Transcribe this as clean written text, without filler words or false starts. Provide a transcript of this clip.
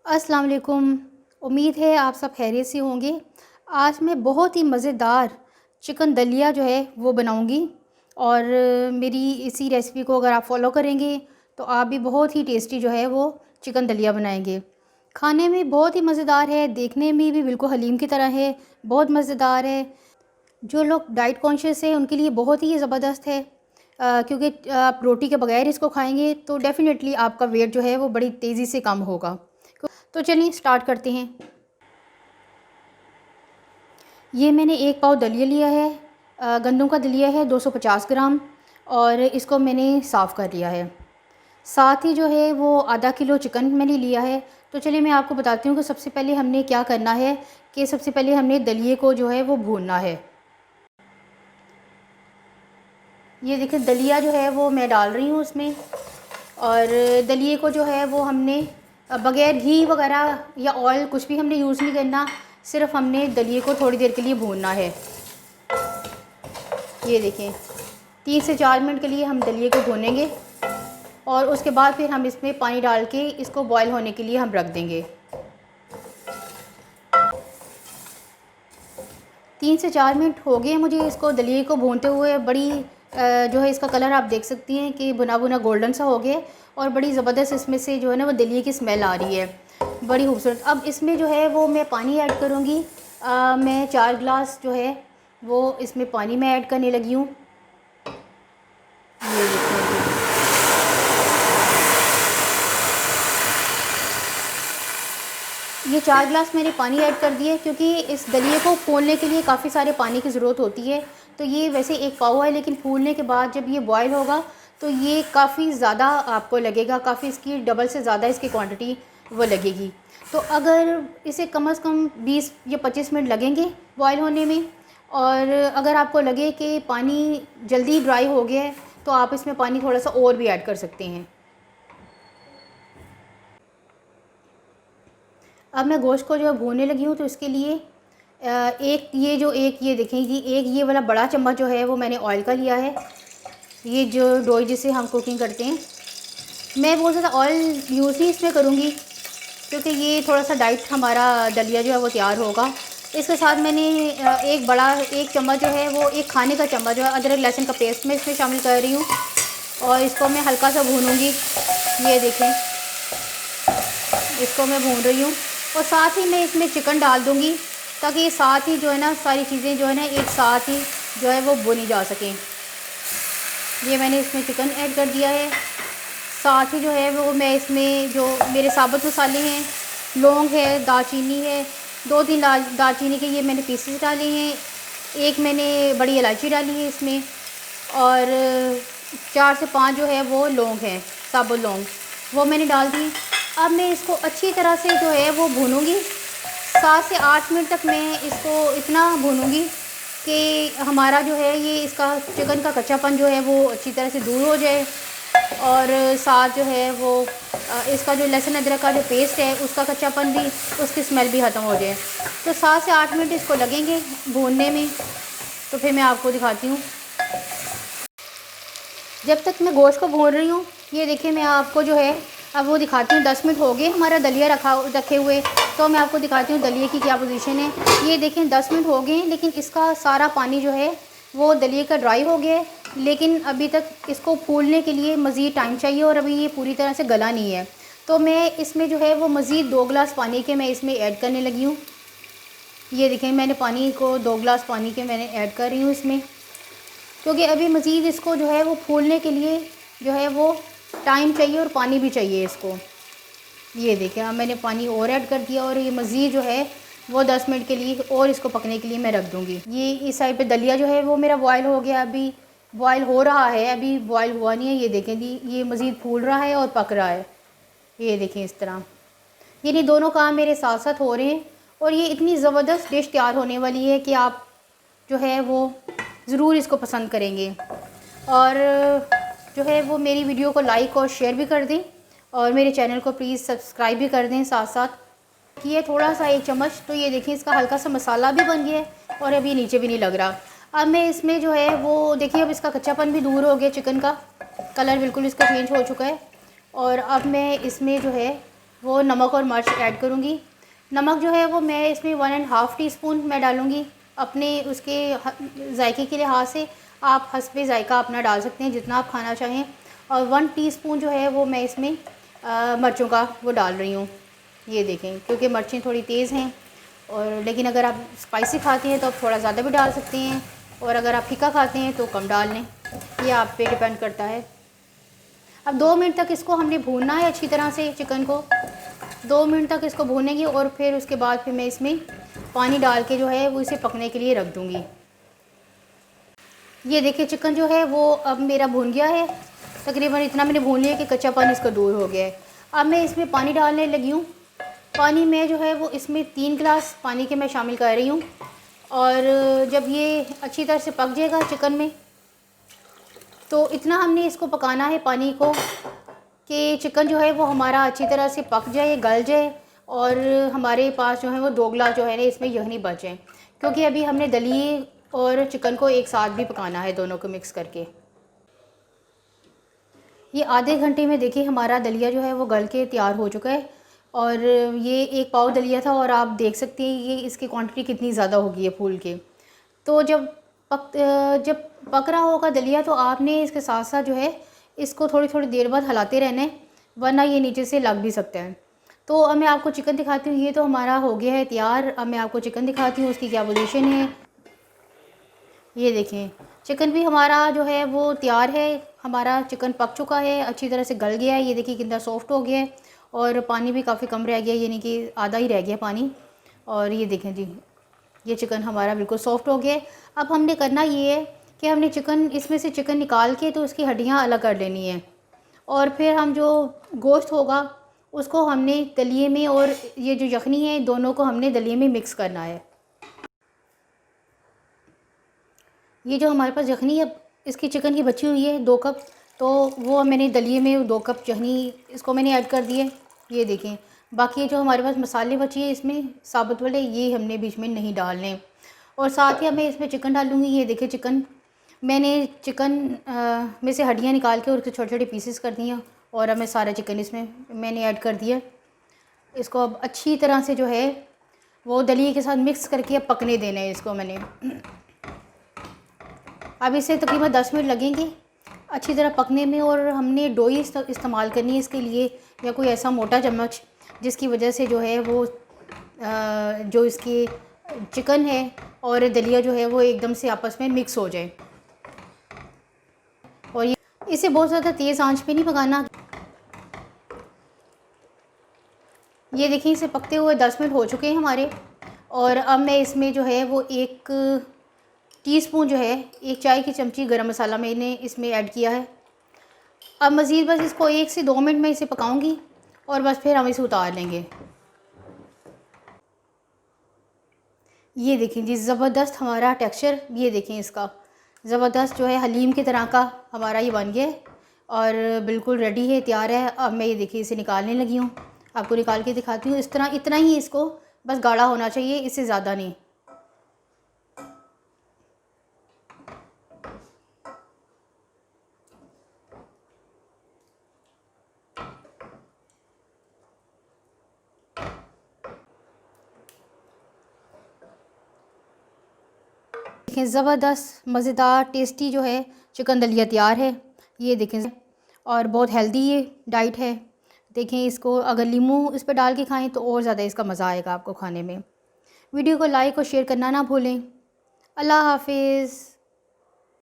अस्सलाम वालेकुम। उम्मीद है आप सब खैरियत से होंगे। आज मैं बहुत ही मज़ेदार चिकन दलिया जो है वो बनाऊंगी और मेरी इसी रेसिपी को अगर आप फॉलो करेंगे तो आप भी बहुत ही टेस्टी जो है वो चिकन दलिया बनाएंगे। खाने में बहुत ही मज़ेदार है, देखने में भी बिल्कुल हलीम की तरह है, बहुत मज़ेदार है। जो लोग डाइट कॉन्शियस है उनके लिए बहुत ही ज़बरदस्त है, क्योंकि आप रोटी के बगैर इसको खाएंगे तो डेफ़िनेटली आपका वेट जो है वो बड़ी तेज़ी से कम होगा। तो चलिए स्टार्ट करते हैं। ये मैंने एक पाव दलिया लिया है, गंदम का दलिया है 250 ग्राम, और इसको मैंने साफ़ कर लिया है। साथ ही जो है वो आधा किलो चिकन मैंने लिया है। तो चलिए मैं आपको बताती हूँ कि सबसे पहले हमने क्या करना है, कि सबसे पहले हमने दलिए को जो है वो भूनना है। ये देखिए दलिया जो है वो मैं डाल रही हूँ उसमें, और दलिए को जो है वो हमने बग़ैर घी वगैरह या ऑयल कुछ भी हमने यूज़ नहीं करना, सिर्फ हमने दलिए को थोड़ी देर के लिए भूनना है। ये देखें 3 से 4 मिनट के लिए हम दलिए को भूनेंगे और उसके बाद फिर हम इसमें पानी डाल के इसको बॉयल होने के लिए हम रख देंगे। 3 से 4 मिनट हो गए मुझे इसको दलिए को भूनते हुए। बड़ी जो है इसका कलर आप देख सकती हैं कि भुना भुना गोल्डन सा हो गया, और बड़ी ज़बरदस्त इसमें से जो है ना वो दलिए की स्मेल आ रही है, बड़ी खूबसूरत। अब इसमें जो है वो मैं पानी ऐड करूँगी। मैं 4 गिलास जो है वो इसमें पानी में ऐड करने लगी हूँ। ये देखिए ये 4 गिलास मैंने पानी ऐड कर दिए, क्योंकि इस दलिए को फूलने के लिए काफ़ी सारे पानी की ज़रूरत होती है। तो ये वैसे एक पाव है, लेकिन फूलने के बाद जब ये बॉयल होगा तो ये काफ़ी ज़्यादा आपको लगेगा, काफ़ी इसकी डबल से ज़्यादा इसकी क्वांटिटी वो लगेगी। तो अगर इसे कम से कम 20 या 25 मिनट लगेंगे बॉयल होने में, और अगर आपको लगे कि पानी जल्दी ड्राई हो गया है तो आप इसमें पानी थोड़ा सा और भी ऐड कर सकते हैं। अब मैं गोश्त को जो है भूनने लगी हूँ, तो इसके लिए एक ये देखें कि एक ये वाला बड़ा चम्मच जो है वो मैंने ऑयल का लिया है। ये जो डोई जिसे हम कुकिंग करते हैं, मैं बहुत ज़्यादा ऑयल यूज़ नहीं इसमें करूँगी, क्योंकि ये थोड़ा सा डाइट हमारा दलिया जो है वो तैयार होगा। इसके साथ मैंने एक चम्मच जो है वो एक खाने का चम्मच जो है अदरक लहसुन का पेस्ट मैं इसमें शामिल कर रही हूँ, और इसको मैं हल्का सा भूनूँगी। ये देखें इसको मैं भून रही हूँ, और साथ ही मैं इसमें चिकन डाल दूँगी, ताकि ये साथ ही जो है ना सारी चीज़ें जो है ना एक साथ ही जो है वो भुनी जा सकें। ये मैंने इसमें चिकन ऐड कर दिया है। साथ ही जो है वो मैं इसमें जो मेरे साबुत मसाले हैं, लौंग है, दालचीनी है, 2-3 दालचीनी के ये मैंने पीसेस डाले हैं, एक मैंने बड़ी इलायची डाली है इसमें, और 4 से 5 जो है वो लौंग है, साबुत लौंग, वो मैंने डाल दी। अब मैं इसको अच्छी तरह से जो है वो भूनूंगी। 7 से 8 मिनट तक मैं इसको इतना भूनूंगी कि हमारा जो है ये इसका चिकन का कच्चापन जो है वो अच्छी तरह से दूर हो जाए, और साथ जो है वो इसका जो लहसुन अदरक का जो पेस्ट है उसका कच्चापन भी, उसकी स्मेल भी ख़त्म हो जाए। तो 7 से 8 मिनट इसको लगेंगे भूनने में। तो फिर मैं आपको दिखाती हूँ। जब तक मैं गोश्त को भून रही हूँ, ये देखिए मैं आपको जो है अब वो दिखाती हूँ। 10 मिनट हो गए हमारा दलिया रखे हुए, तो मैं आपको दिखाती हूँ दलिए की क्या पोजीशन है। ये देखें 10 मिनट हो गए, लेकिन इसका सारा पानी जो है वो दलिए का ड्राई हो गया है, लेकिन अभी तक इसको फूलने के लिए मज़ीद टाइम चाहिए, और अभी ये पूरी तरह से गला नहीं है। तो मैं इसमें जो है वो मज़ीद 2 गिलास पानी के मैं इसमें ऐड करने लगी हूँ। ये देखें मैंने पानी को 2 गिलास पानी के मैंने ऐड कर रही हूँ इसमें, क्योंकि अभी मज़ीद इसको जो है वो फूलने के लिए जो है वो टाइम चाहिए और पानी भी चाहिए इसको। ये देखिए अब मैंने पानी और ऐड कर दिया, और ये मज़ीद जो है वो 10 मिनट के लिए और इसको पकने के लिए मैं रख दूँगी। ये इस साइड पे दलिया जो है वो मेरा बॉयल हो गया, अभी बॉयल हो रहा है, अभी बॉयल हुआ नहीं है। ये देखें जी ये मज़ीद फूल रहा है और पक रहा है। ये देखें इस तरह, यानी दोनों काम मेरे साथ साथ हो रहे हैं, और ये इतनी ज़बरदस्त डिश तैयार होने वाली है कि आप जो है वो ज़रूर इसको पसंद करेंगे। और जो है वो मेरी वीडियो को लाइक और शेयर भी कर दें, और मेरे चैनल को प्लीज़ सब्सक्राइब भी कर दें साथ साथ। ये थोड़ा सा 1 चम्मच, तो ये देखिए इसका हल्का सा मसाला भी बन गया है, और अभी नीचे भी नहीं लग रहा। अब मैं इसमें जो है वो देखिए अब इसका कच्चापन भी दूर हो गया, चिकन का कलर बिल्कुल इसका चेंज हो चुका है। और अब मैं इसमें जो है वो नमक और मिर्च ऐड करूँगी। नमक जो है वो मैं इसमें 1.5 टीस्पून मैं डालूँगी अपने उसके जायके के लिहाज से। आप हस्बे जायका अपना डाल सकते हैं जितना आप खाना चाहें। और 1 टीस्पून जो है वो मैं इसमें मिर्चों का वो डाल रही हूँ। ये देखें, क्योंकि मिर्चें थोड़ी तेज़ हैं, और लेकिन अगर आप स्पाइसी खाते हैं तो आप थोड़ा ज़्यादा भी डाल सकते हैं, और अगर आप फीका खाते हैं तो कम डाल लें। ये आप पे डिपेंड करता है। अब 2 मिनट तक इसको हमने भूनना है अच्छी तरह से, चिकन को 2 मिनट तक इसको भूनेंगे, और फिर उसके बाद फिर मैं इसमें पानी डाल के जो है वो इसे पकने के लिए रख दूँगी। ये देखिए चिकन जो है वो अब मेरा भून गया है, तकरीबन इतना मैंने भून लिया कि कच्चापन इसका दूर हो गया है। अब मैं इसमें पानी डालने लगी हूँ। पानी में जो है वो इसमें 3 गिलास पानी के मैं शामिल कर रही हूँ, और जब ये अच्छी तरह से पक जाएगा चिकन में, तो इतना हमने इसको पकाना है पानी को कि चिकन जो है वो हमारा अच्छी तरह से पक जाए, गल जाए, और हमारे पास जो है वो 2 गिलास जो है ना इसमें यखनी बच जाए, क्योंकि अभी हमने दलिए और चिकन को एक साथ भी पकाना है, दोनों को मिक्स करके। ये आधे घंटे में देखिए हमारा दलिया जो है वो गल के तैयार हो चुका है, और ये 1 पाव दलिया था, और आप देख सकते हैं ये इसकी क्वांटिटी कितनी ज़्यादा होगी है फूल के। तो जब पक रहा होगा दलिया, तो आपने इसके साथ साथ जो है इसको थोड़ी थोड़ी देर बाद हिलाते रहना है, वरना ये नीचे से लग भी सकता है। तो अब मैं आपको चिकन दिखाती हूँ। ये तो हमारा हो गया है तैयार। अब मैं आपको चिकन दिखाती हूँ उसकी क्या पोजीशन है। ये देखें चिकन भी हमारा जो है वो तैयार है। हमारा चिकन पक चुका है, अच्छी तरह से गल गया है। ये देखिए कितना सॉफ्ट हो गया है, और पानी भी काफ़ी कम रह गया, यानी कि आधा ही रह गया पानी। और ये देखें जी, ये चिकन हमारा बिल्कुल सॉफ्ट हो गया है। अब हमने करना ये है कि हमने चिकन इसमें से चिकन निकाल के तो उसकी हड्डियाँ अलग कर लेनी है, और फिर हम जो गोश्त होगा उसको हमने दलिए में, और ये जो यखनी है दोनों को हमने दलिए में मिक्स करना है। ये जो हमारे पास यखनी है इसकी चिकन की बची हुई है 2 कप, तो वो मैंने दलिए में 2 कप यखनी इसको मैंने ऐड कर दिए। ये देखें, बाकी जो हमारे पास मसाले बचे हैं इसमें साबुत वाले, ये हमने बीच में नहीं डालने। और साथ ही अब मैं इसमें चिकन डालूँगी। ये देखिए चिकन मैंने चिकन में से हड्डियाँ निकाल के और उसके छोटे छोटे पीसेस कर दिए, और अब मैं सारा चिकन इसमें मैंने ऐड कर दिया। इसको अब अच्छी तरह से जो है वो दलिए के साथ मिक्स करके अब पकने देना है इसको मैंने। अब इसे तकरीबन 10 मिनट लगेंगे अच्छी तरह पकने में, और हमने डोई इस्तेमाल करनी है इसके लिए, या कोई ऐसा मोटा चम्मच जिसकी वजह से जो है वो जो इसकी चिकन है और दलिया जो है वो एकदम से आपस में मिक्स हो जाए। और ये इसे बहुत ज़्यादा तेज़ आंच पे नहीं पकाना। ये देखिए इसे पकते हुए 10 मिनट हो चुके हैं हमारे, और अब मैं इसमें जो है वो 1 टीस्पून जो है 1 चाय की चमची गरम मसाला मैंने इसमें ऐड किया है। अब मज़ीद बस इसको 1 से 2 मिनट में इसे पकाऊंगी, और बस फिर हम इसे उतार लेंगे। ये देखें जी, ज़बरदस्त हमारा टेक्सचर, ये देखें इसका ज़बरदस्त जो है हलीम की तरह का हमारा ये बन गया है, और बिल्कुल रेडी है, तैयार है। अब मैं ये देखिए इसे निकालने लगी हूँ, आपको निकाल के दिखाती हूँ। इस तरह इतना ही इसको बस गाढ़ा होना चाहिए, इससे ज़्यादा नहीं। देखें ज़बरदस्त मज़ेदार टेस्टी जो है चिकन दलिया तैयार है। ये देखें, और बहुत हेल्दी ये डाइट है। देखें इसको अगर नींबू इस पर डाल के खाएं तो और ज़्यादा इसका मज़ा आएगा आपको खाने में। वीडियो को लाइक और शेयर करना ना भूलें। अल्लाह हाफिज़।